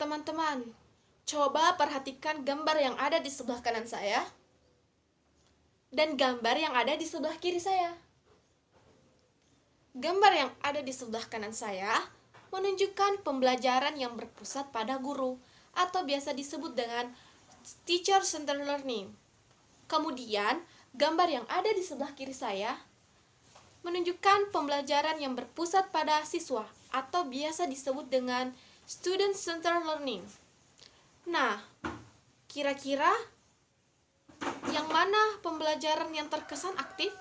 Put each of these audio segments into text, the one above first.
teman-teman, coba perhatikan gambar yang ada di sebelah kanan saya dan gambar yang ada di sebelah kiri saya. Gambar yang ada di sebelah kanan saya menunjukkan pembelajaran yang berpusat pada guru atau biasa disebut dengan teacher-centered learning. Kemudian, gambar yang ada di sebelah kiri saya menunjukkan pembelajaran yang berpusat pada siswa atau biasa disebut dengan student-centered learning. Nah, kira-kira yang mana pembelajaran yang terkesan aktif?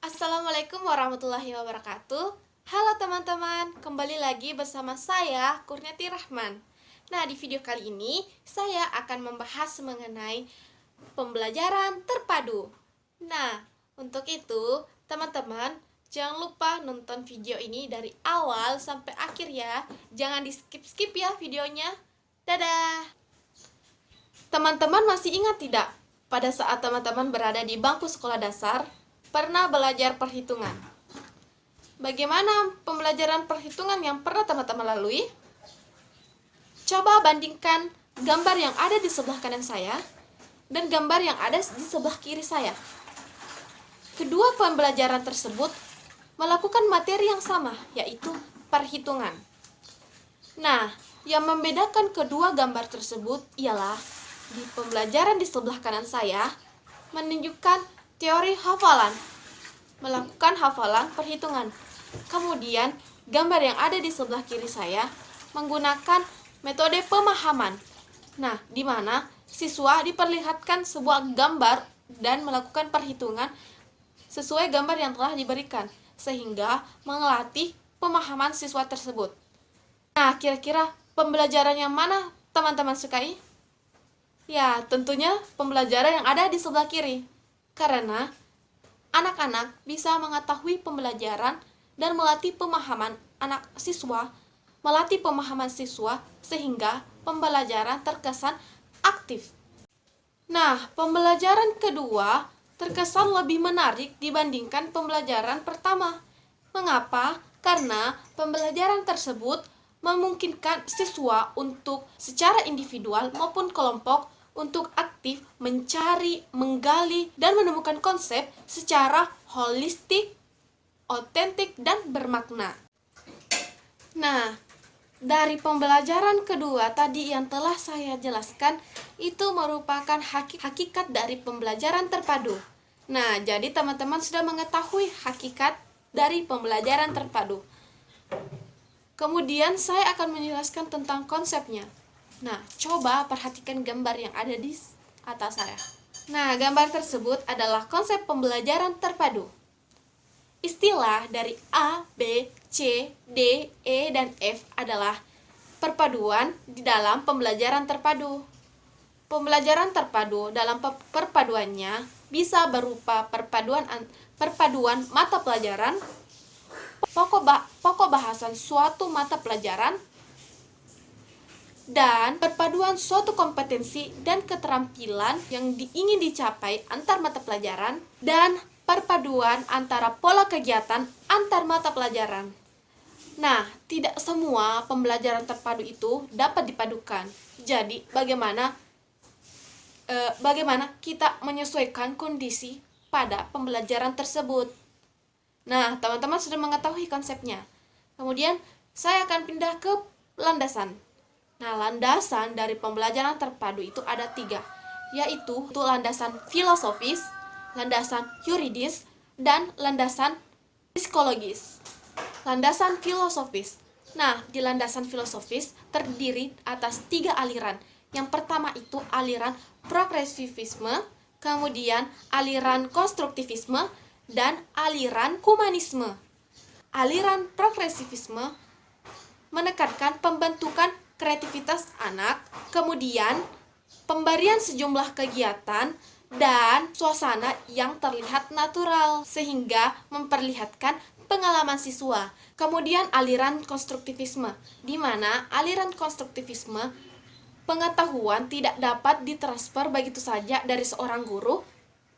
Assalamualaikum warahmatullahi wabarakatuh. Halo teman-teman, kembali lagi bersama saya Kurniati Rahman. Nah, di video kali ini saya akan membahas mengenai pembelajaran terpadu. Nah, untuk itu teman-teman jangan lupa nonton video ini dari awal sampai akhir ya. Jangan di skip-skip ya videonya. Dadah. Teman-teman masih ingat tidak? Pada saat teman-teman berada di bangku sekolah dasar, pernah belajar perhitungan. Bagaimana pembelajaran perhitungan yang pernah teman-teman lalui? Coba bandingkan gambar yang ada di sebelah kanan saya dan gambar yang ada di sebelah kiri saya. Kedua pembelajaran tersebut melakukan materi yang sama, yaitu perhitungan. Nah, yang membedakan kedua gambar tersebut ialah di pembelajaran di sebelah kanan saya menunjukkan teori hafalan, melakukan hafalan perhitungan. Kemudian, gambar yang ada di sebelah kiri saya menggunakan metode pemahaman. Nah, di mana siswa diperlihatkan sebuah gambar dan melakukan perhitungan sesuai gambar yang telah diberikan, sehingga melatih pemahaman siswa tersebut. Nah, kira-kira pembelajaran yang mana teman-teman sukai? Ya, tentunya pembelajaran yang ada di sebelah kiri. Karena anak-anak bisa mengetahui pembelajaran dan melatih pemahaman siswa sehingga pembelajaran terkesan aktif. Nah, pembelajaran kedua terkesan lebih menarik dibandingkan pembelajaran pertama. Mengapa? Karena pembelajaran tersebut memungkinkan siswa untuk secara individual maupun kelompok untuk aktif mencari, menggali, dan menemukan konsep secara holistik, otentik, dan bermakna. Nah, dari pembelajaran kedua tadi yang telah saya jelaskan, itu merupakan hakikat dari pembelajaran terpadu. Nah, jadi teman-teman sudah mengetahui hakikat dari pembelajaran terpadu. Kemudian saya akan menjelaskan tentang konsepnya. Nah, coba perhatikan gambar yang ada di atas saya. Nah, gambar tersebut adalah konsep pembelajaran terpadu. Istilah dari A, B, C, D, E, dan F adalah perpaduan di dalam pembelajaran terpadu. Pembelajaran terpadu dalam perpaduannya bisa berupa perpaduan mata pelajaran, pokok bahasan suatu mata pelajaran, dan perpaduan suatu kompetensi dan keterampilan yang ingin dicapai antar mata pelajaran, dan perpaduan antara pola kegiatan antar mata pelajaran. Nah, tidak semua pembelajaran terpadu itu dapat dipadukan. Jadi, bagaimana kita menyesuaikan kondisi pada pembelajaran tersebut? Nah, teman-teman sudah mengetahui konsepnya. Kemudian, saya akan pindah ke landasan. Nah, landasan dari pembelajaran terpadu itu ada 3, yaitu landasan filosofis, landasan yuridis, dan landasan psikologis. Landasan filosofis. Nah, di landasan filosofis terdiri atas 3 aliran. Yang pertama itu aliran progresivisme, kemudian aliran konstruktivisme, dan aliran humanisme. Aliran progresivisme menekankan pembentukan kreativitas anak, kemudian pemberian sejumlah kegiatan dan suasana yang terlihat natural sehingga memperlihatkan pengalaman siswa. Kemudian aliran konstruktivisme, di mana aliran konstruktivisme pengetahuan tidak dapat ditransfer begitu saja dari seorang guru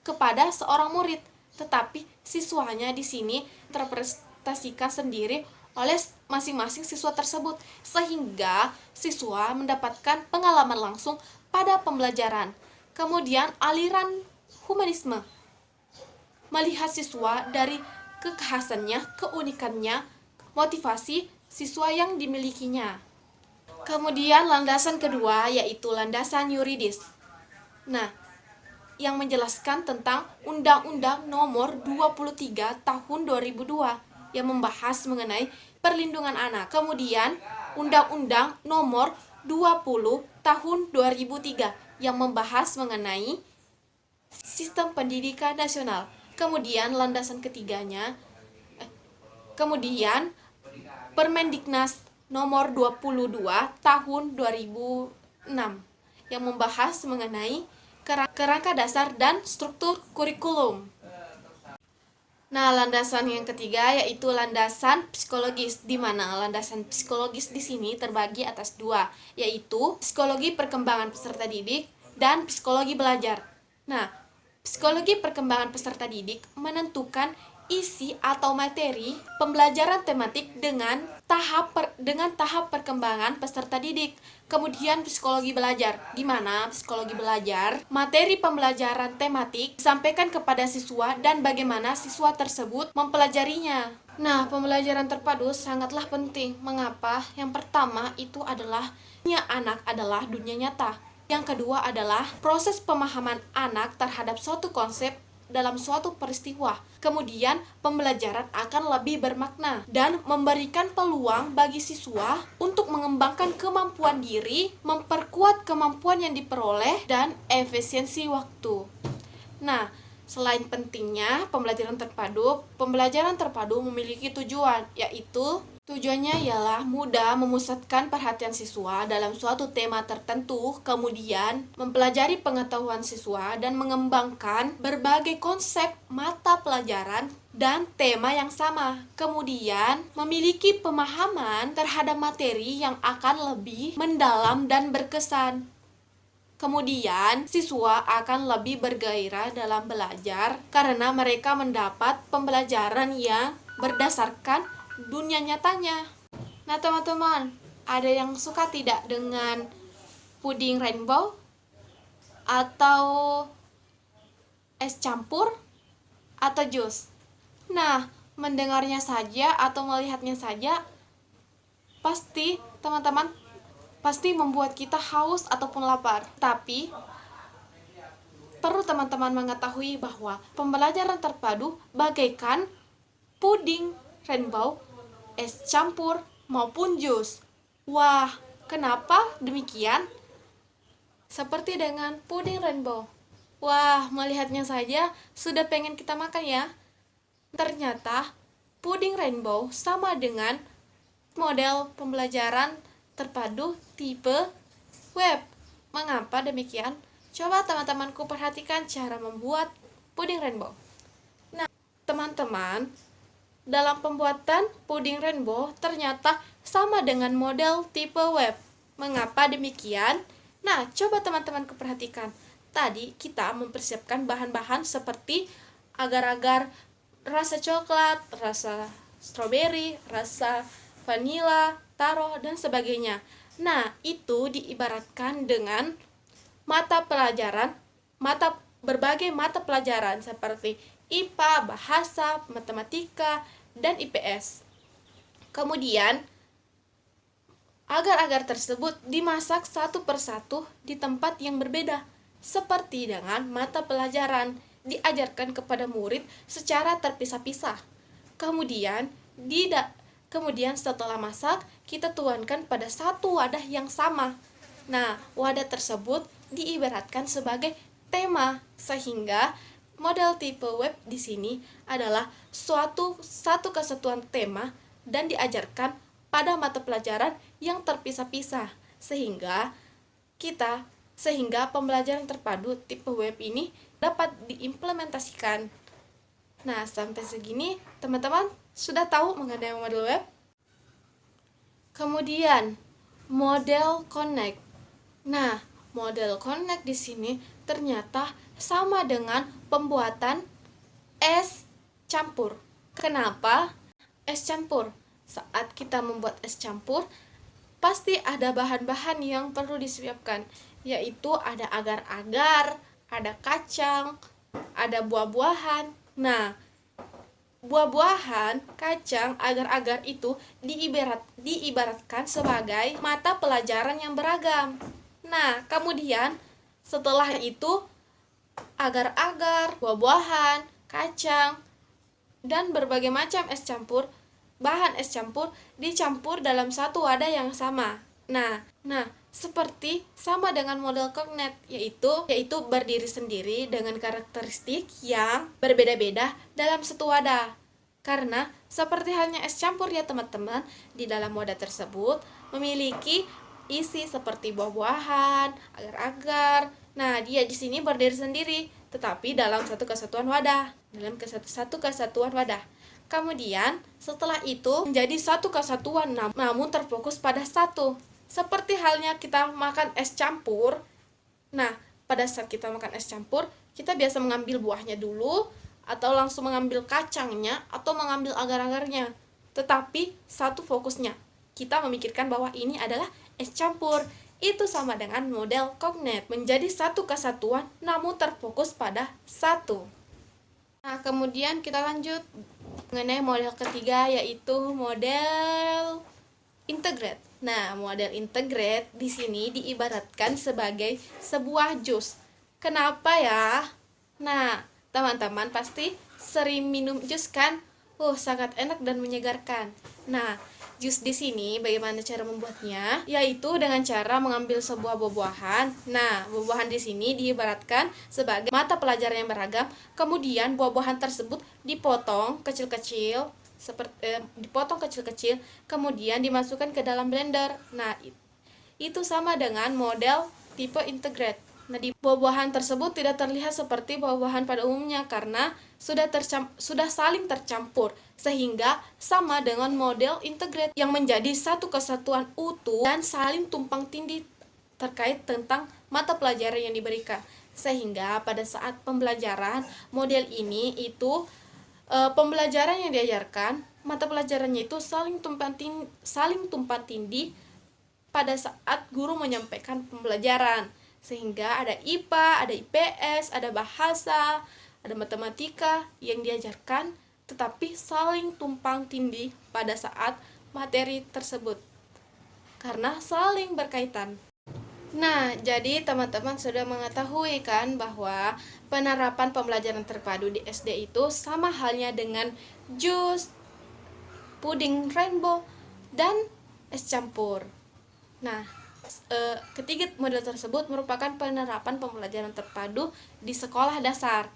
kepada seorang murid, tetapi siswanya di sini terpresentasikan sendiri oleh masing-masing siswa tersebut, sehingga siswa mendapatkan pengalaman langsung pada pembelajaran. Kemudian aliran humanisme melihat siswa dari kekhasannya, keunikannya, motivasi siswa yang dimilikinya. Kemudian landasan kedua yaitu landasan yuridis. Nah, yang menjelaskan tentang Undang-Undang Nomor 23 Tahun 2002 yang membahas mengenai perlindungan anak. Kemudian Undang-Undang Nomor 20 Tahun 2003 yang membahas mengenai sistem pendidikan nasional. Kemudian landasan ketiganya kemudian Permendiknas Nomor 22 Tahun 2006 yang membahas mengenai kerangka dasar dan struktur kurikulum. Nah, landasan yang ketiga yaitu landasan psikologis, di mana landasan psikologis di sini terbagi atas dua, yaitu psikologi perkembangan peserta didik dan psikologi belajar. Nah, psikologi perkembangan peserta didik menentukan isi atau materi pembelajaran tematik dengan tahap perkembangan peserta didik. Kemudian psikologi belajar, di mana psikologi belajar materi pembelajaran tematik disampaikan kepada siswa dan bagaimana siswa tersebut mempelajarinya. Nah, pembelajaran terpadu sangatlah penting. Mengapa? Yang pertama itu adalah dunia anak adalah dunia nyata. Yang kedua adalah proses pemahaman anak terhadap suatu konsep dalam suatu peristiwa. Kemudian pembelajaran akan lebih bermakna dan memberikan peluang bagi siswa untuk mengembangkan kemampuan diri, memperkuat kemampuan yang diperoleh, dan efisiensi waktu. Nah, selain pentingnya pembelajaran terpadu memiliki tujuan, yaitu tujuannya ialah mudah memusatkan perhatian siswa dalam suatu tema tertentu, kemudian mempelajari pengetahuan siswa dan mengembangkan berbagai konsep mata pelajaran dan tema yang sama. Kemudian memiliki pemahaman terhadap materi yang akan lebih mendalam dan berkesan. Kemudian, siswa akan lebih bergairah dalam belajar karena mereka mendapat pembelajaran yang berdasarkan dunia nyatanya. Nah, teman-teman, ada yang suka tidak dengan puding rainbow atau es campur atau jus? Nah, mendengarnya saja atau melihatnya saja pasti teman-teman membuat kita haus ataupun lapar. Tapi perlu teman-teman mengetahui bahwa pembelajaran terpadu bagaikan puding rainbow, es campur, maupun jus. Wah, kenapa demikian? Seperti dengan puding rainbow. Wah, melihatnya saja sudah pengen kita makan ya. Ternyata puding rainbow sama dengan model pembelajaran terpadu tipe web. Mengapa demikian? Coba teman-temanku perhatikan cara membuat puding rainbow. Nah, teman-teman, dalam pembuatan puding rainbow ternyata sama dengan model tipe web. Mengapa demikian? Nah, coba teman-temanku perhatikan. Tadi kita mempersiapkan bahan-bahan seperti agar-agar rasa coklat, rasa stroberi, rasa vanila, taro, dan sebagainya. Nah, itu diibaratkan dengan berbagai mata pelajaran seperti IPA, bahasa, matematika, dan IPS. Kemudian, agar-agar tersebut dimasak satu persatu di tempat yang berbeda, seperti dengan mata pelajaran diajarkan kepada murid secara terpisah-pisah. Kemudian setelah masak, kita tuangkan pada satu wadah yang sama. Nah, wadah tersebut diibaratkan sebagai tema, sehingga model tipe web di sini adalah satu kesatuan tema dan diajarkan pada mata pelajaran yang terpisah-pisah, sehingga pembelajaran terpadu tipe web ini dapat diimplementasikan. Nah, sampai segini teman-teman sudah tahu mengenai model web? Kemudian, model connect. Nah, model connect di sini ternyata sama dengan pembuatan es campur. Kenapa? Es campur. Saat kita membuat es campur, pasti ada bahan-bahan yang perlu disiapkan, yaitu ada agar-agar, ada kacang, ada buah-buahan. Nah, buah-buahan, kacang, agar-agar itu diibaratkan sebagai mata pelajaran yang beragam. Nah, kemudian setelah itu agar-agar, buah-buahan, kacang, dan berbagai macam bahan es campur dicampur dalam satu wadah yang sama. Nah, seperti sama dengan model cognac, yaitu berdiri sendiri dengan karakteristik yang berbeda-beda dalam satu wadah. Karena seperti halnya es campur ya teman-teman, di dalam wadah tersebut memiliki isi seperti buah-buahan, agar-agar. Nah, dia di sini berdiri sendiri, tetapi dalam satu kesatuan wadah, Kemudian, setelah itu menjadi satu kesatuan namun terfokus pada satu. Seperti halnya kita makan es campur. Nah, pada saat kita makan es campur, kita biasa mengambil buahnya dulu, atau langsung mengambil kacangnya, atau mengambil agar-agarnya. Tetapi satu fokusnya, kita memikirkan bahwa ini adalah es campur. Itu sama dengan model cognac, menjadi satu kesatuan namun terfokus pada satu. Nah, kemudian kita lanjut mengenai model ketiga, yaitu model integrate. Nah, model integrate di sini diibaratkan sebagai sebuah jus. Kenapa ya? Nah, teman-teman pasti sering minum jus kan? Sangat enak dan menyegarkan. Nah, jus di sini bagaimana cara membuatnya? Yaitu dengan cara mengambil sebuah buah-buahan. Nah, buah-buahan di sini diibaratkan sebagai mata pelajaran yang beragam. Kemudian buah-buahan tersebut dipotong kecil-kecil, kemudian dimasukkan ke dalam blender. Nah, itu sama dengan model tipe integrate. Nah, di buah-buahan tersebut tidak terlihat seperti buah-buahan pada umumnya karena sudah saling tercampur, sehingga sama dengan model integrate yang menjadi satu kesatuan utuh dan saling tumpang tindih terkait tentang mata pelajaran yang diberikan. Sehingga pada saat pembelajaran model ini itu pembelajaran yang diajarkan, mata pelajarannya itu saling tumpang tindih pada saat guru menyampaikan pembelajaran. Sehingga ada IPA, ada IPS, ada bahasa, ada matematika yang diajarkan, tetapi saling tumpang tindih pada saat materi tersebut karena saling berkaitan. Nah, jadi teman-teman sudah mengetahui kan bahwa penerapan pembelajaran terpadu di SD itu sama halnya dengan jus, puding rainbow, dan es campur. Nah, ketiga model tersebut merupakan penerapan pembelajaran terpadu di sekolah dasar,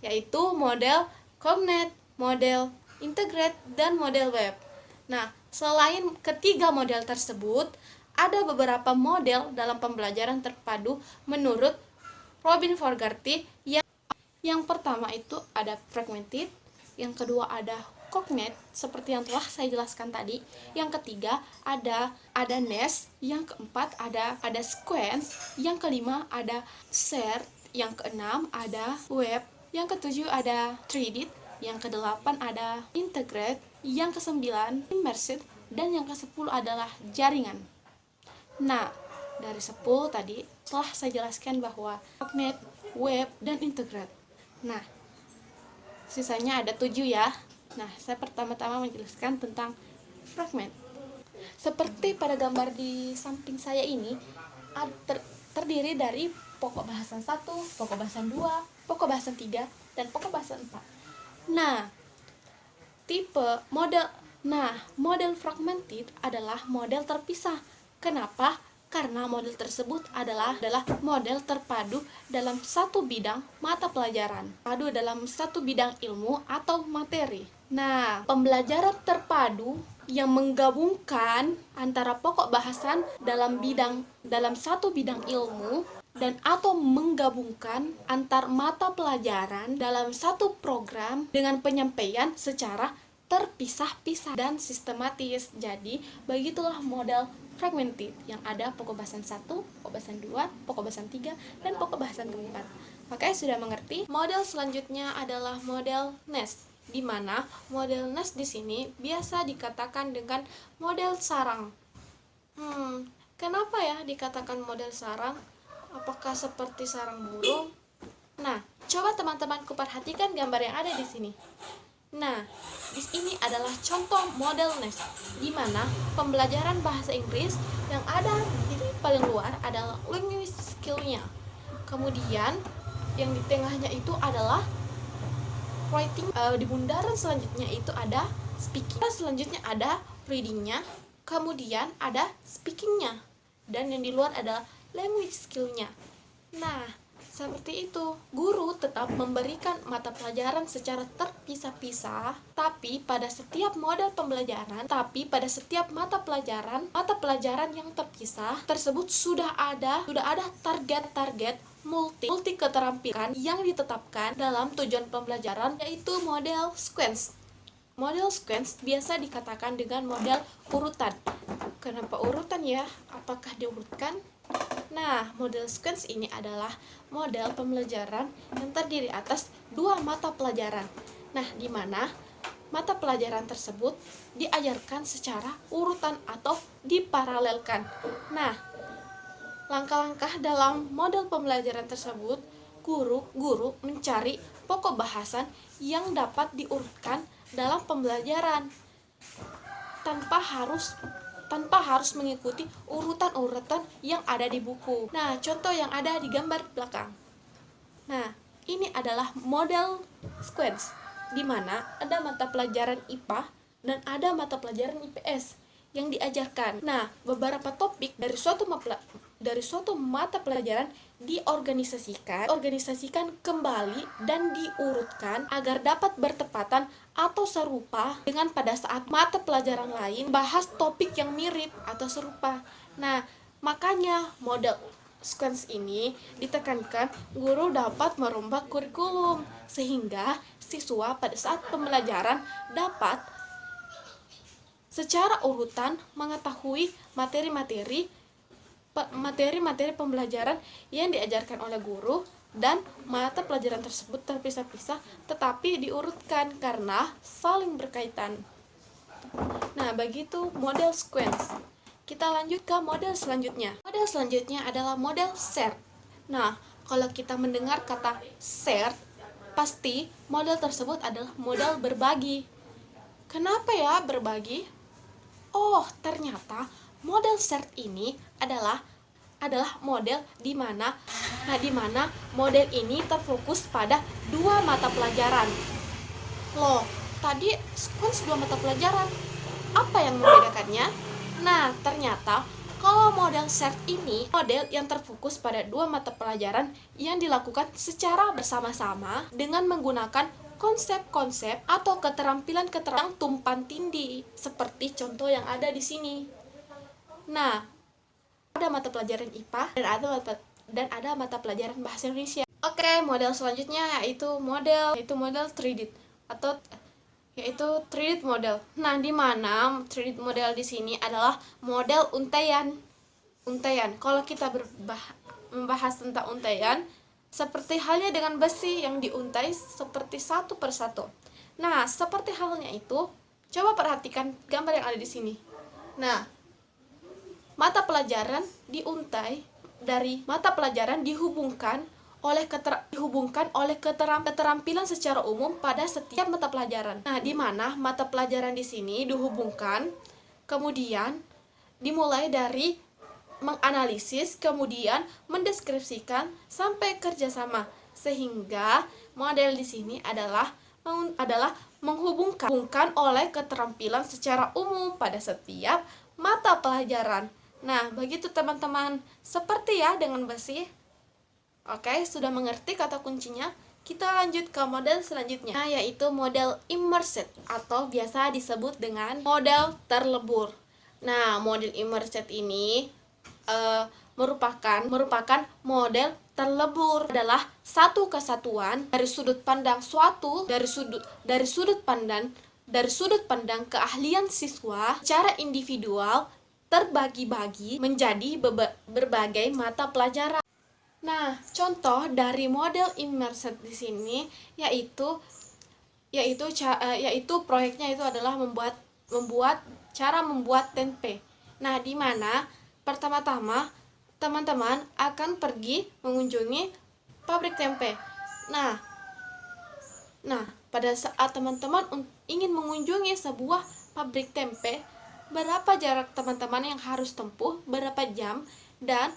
yaitu model cognac, model integrate, dan model web. Nah, selain ketiga model tersebut, ada beberapa model dalam pembelajaran terpadu menurut Robin Fogarty. Yang pertama itu ada fragmented, yang kedua ada cognac seperti yang telah saya jelaskan tadi, yang ketiga ada nest, yang keempat ada sequence, yang kelima ada shared, yang keenam ada web, yang ketujuh ada threaded, yang kedelapan ada integrate, yang kesembilan immersive, dan yang kesepuluh adalah jaringan. Nah, dari 10 tadi telah saya jelaskan bahwa cognac, web, dan integrate. Nah, sisanya ada 7 ya. Nah, saya pertama-tama menjelaskan tentang fragment. Seperti pada gambar di samping saya ini, terdiri dari pokok bahasan 1, pokok bahasan 2, pokok bahasan 3, dan pokok bahasan 4. Nah, model fragmented adalah model terpisah. Kenapa? Karena model tersebut adalah model terpadu dalam satu bidang mata pelajaran, dalam satu bidang ilmu atau materi. Nah, pembelajaran terpadu yang menggabungkan antara pokok bahasan dalam satu bidang ilmu dan atau menggabungkan antar mata pelajaran dalam satu program dengan penyampaian secara terpisah-pisah dan sistematis. Jadi, begitulah model fragmented yang ada pokok bahasan 1, pokok bahasan 2, pokok bahasan 3, dan pokok bahasan keempat. Makanya sudah mengerti. Model selanjutnya adalah model nest, di mana model nest di sini biasa dikatakan dengan model sarang. Kenapa ya dikatakan model sarang? Apakah seperti sarang burung? Nah, coba teman-teman perhatikan gambar yang ada di sini. Nah, di sini adalah contoh model nest, di mana pembelajaran bahasa Inggris yang ada di paling luar adalah linguistic skill-nya. Kemudian, yang di tengahnya itu adalah writing. Di bundaran selanjutnya itu ada speaking. Selanjutnya ada reading-nya. Kemudian ada speaking-nya. Dan yang di luar adalah language skill-nya. Nah, seperti itu. Guru tetap memberikan mata pelajaran secara terpisah-pisah, tapi pada setiap model pembelajaran, pada setiap mata pelajaran yang terpisah tersebut sudah ada target-target multi keterampilan yang ditetapkan dalam tujuan pembelajaran, yaitu model sequence. Model sequence biasa dikatakan dengan model urutan. Kenapa urutan ya? Apakah diurutkan? Nah, model sequence ini adalah model pembelajaran yang terdiri atas dua mata pelajaran. Nah, di mana mata pelajaran tersebut diajarkan secara urutan atau diparalelkan. Nah, langkah-langkah dalam model pembelajaran tersebut, guru mencari pokok bahasan yang dapat diurutkan dalam pembelajaran tanpa harus mengikuti urutan-urutan yang ada di buku. Nah, contoh yang ada di gambar belakang. Nah, ini adalah model sequence, di mana ada mata pelajaran IPA dan ada mata pelajaran IPS yang diajarkan. Nah, beberapa topik dari suatu mata pelajaran diorganisasikan kembali dan diurutkan agar dapat bertepatan atau serupa dengan pada saat mata pelajaran lain bahas topik yang mirip atau serupa. Nah, makanya model sequence ini ditekankan guru dapat merubah kurikulum sehingga siswa pada saat pembelajaran dapat secara urutan mengetahui materi-materi pembelajaran yang diajarkan oleh guru, dan mata pelajaran tersebut terpisah-pisah tetapi diurutkan karena saling berkaitan. Nah, begitu model sequence. Kita lanjut ke model selanjutnya. Model selanjutnya adalah model shared. Nah, kalau kita mendengar kata shared, pasti model tersebut adalah model berbagi. Kenapa ya berbagi? Oh, ternyata model shared ini adalah model di mana model ini terfokus pada dua mata pelajaran. Loh, tadi sequence dua mata pelajaran. Apa yang membedakannya? Nah, ternyata kalau model shared ini model yang terfokus pada dua mata pelajaran yang dilakukan secara bersama-sama dengan menggunakan konsep-konsep atau keterampilan-keterampilan tumpang tindih seperti contoh yang ada di sini. Nah, ada mata pelajaran IPA dan ada mata pelajaran bahasa Indonesia. Oke, model selanjutnya yaitu model 3D yaitu 3D model. Nah, di mana 3D model di sini adalah model untaian. Kalau kita membahas tentang untaian, seperti halnya dengan besi yang diuntai seperti satu persatu. Nah, seperti halnya itu, coba perhatikan gambar yang ada di sini. Nah, mata pelajaran diuntai dari mata pelajaran dihubungkan oleh keterampilan secara umum pada setiap mata pelajaran. Nah, di mana mata pelajaran di sini dihubungkan, kemudian dimulai dari menganalisis, kemudian mendeskripsikan sampai kerjasama, sehingga model di sini adalah menghubungkan oleh keterampilan secara umum pada setiap mata pelajaran. Nah, begitu teman-teman, seperti ya dengan besi. Oke, sudah mengerti kata kuncinya? Kita lanjut ke model selanjutnya, yaitu model immersed atau biasa disebut dengan model terlebur. Nah, model immersed ini merupakan model terlebur, adalah satu kesatuan dari sudut pandang dari sudut pandang keahlian siswa secara individual terbagi-bagi menjadi berbagai mata pelajaran. Nah, contoh dari model immersive di sini yaitu proyeknya itu adalah cara membuat tempe. Nah, di mana pertama-tama teman-teman akan pergi mengunjungi pabrik tempe. Nah, pada saat teman-teman ingin mengunjungi sebuah pabrik tempe, berapa jarak teman-teman yang harus tempuh, berapa jam, dan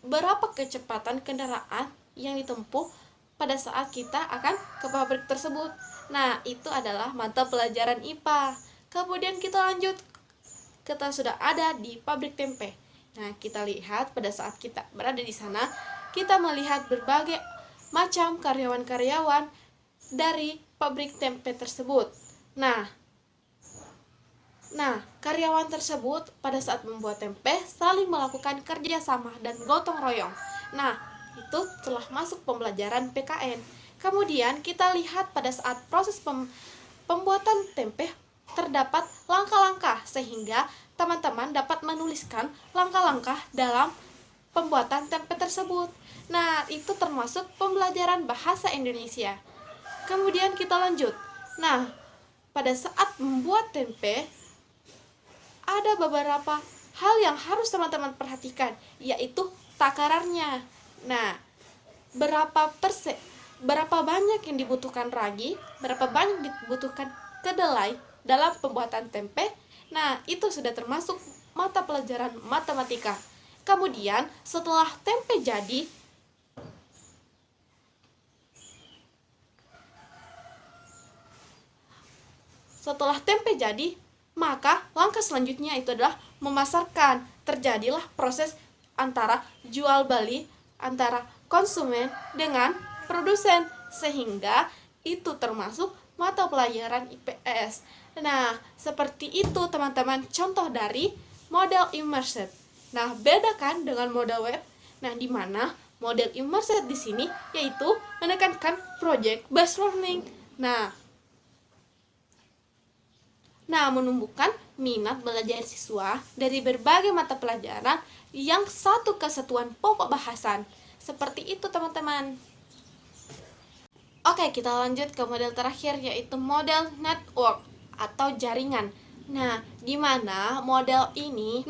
berapa kecepatan kendaraan yang ditempuh pada saat kita akan ke pabrik tersebut. Nah, itu adalah mata pelajaran IPA. Kemudian kita lanjut, kita sudah ada di pabrik tempe. Nah, kita lihat pada saat kita berada di sana, kita melihat berbagai macam karyawan-karyawan dari pabrik tempe tersebut. Nah, karyawan tersebut pada saat membuat tempe saling melakukan kerjasama dan gotong royong. Nah, itu telah masuk pembelajaran PKN. Kemudian kita lihat pada saat proses pembuatan tempe terdapat langkah-langkah, sehingga teman-teman dapat menuliskan langkah-langkah dalam pembuatan tempe tersebut. Nah, itu termasuk pembelajaran bahasa Indonesia. Kemudian kita lanjut. Nah, pada saat membuat tempe ada beberapa hal yang harus teman-teman perhatikan, yaitu takarannya. Nah, berapa banyak yang dibutuhkan ragi, berapa banyak dibutuhkan kedelai dalam pembuatan tempe. Nah, itu sudah termasuk mata pelajaran matematika. Kemudian setelah tempe jadi, maka langkah selanjutnya itu adalah memasarkan. Terjadilah proses antara jual beli antara konsumen dengan produsen, sehingga itu termasuk mata pelajaran IPS. Nah, seperti itu teman-teman contoh dari model immersive. Nah, beda kan dengan model web? Nah, di mana model immersive di sini yaitu menekankan project based learning. Nah, menumbuhkan minat belajar siswa dari berbagai mata pelajaran yang satu kesatuan pokok bahasan. Seperti itu teman-teman. Oke, kita lanjut ke model terakhir, yaitu model network atau jaringan. Nah, di mana model ini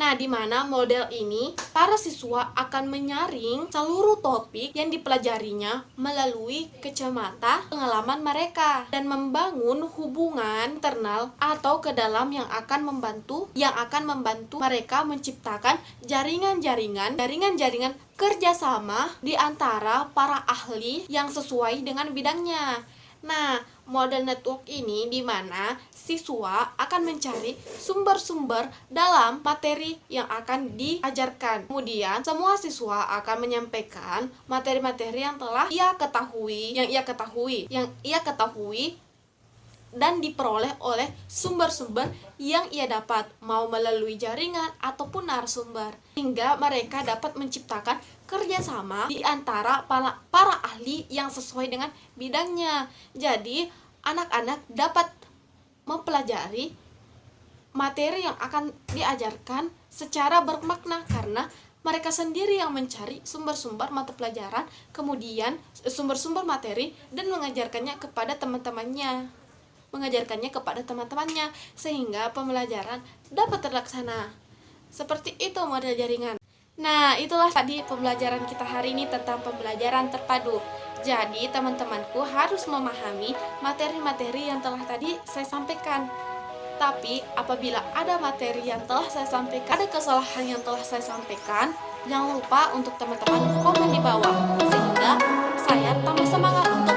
para siswa akan menyaring seluruh topik yang dipelajarinya melalui kacamata pengalaman mereka dan membangun hubungan internal atau ke dalam yang akan membantu mereka menciptakan jaringan-jaringan kerjasama di antara para ahli yang sesuai dengan bidangnya. Nah, model network ini di mana siswa akan mencari sumber-sumber dalam materi yang akan diajarkan. Kemudian, semua siswa akan menyampaikan materi-materi yang telah ia ketahui dan diperoleh oleh sumber-sumber yang ia dapat, mau melalui jaringan ataupun narasumber, hingga mereka dapat menciptakan kerjasama di antara para ahli yang sesuai dengan bidangnya. Jadi, anak-anak dapat mempelajari materi yang akan diajarkan secara bermakna karena mereka sendiri yang mencari sumber-sumber mata pelajaran, kemudian sumber-sumber materi, dan mengajarkannya kepada teman-temannya sehingga pembelajaran dapat terlaksana. Seperti itu model jaringan. Nah, itulah tadi pembelajaran kita hari ini tentang pembelajaran terpadu. Jadi, teman-temanku harus memahami materi-materi yang telah tadi saya sampaikan. Tapi, apabila ada materi yang telah saya sampaikan, ada kesalahan yang telah saya sampaikan, jangan lupa untuk teman-teman komen di bawah, sehingga saya tambah semangat untuk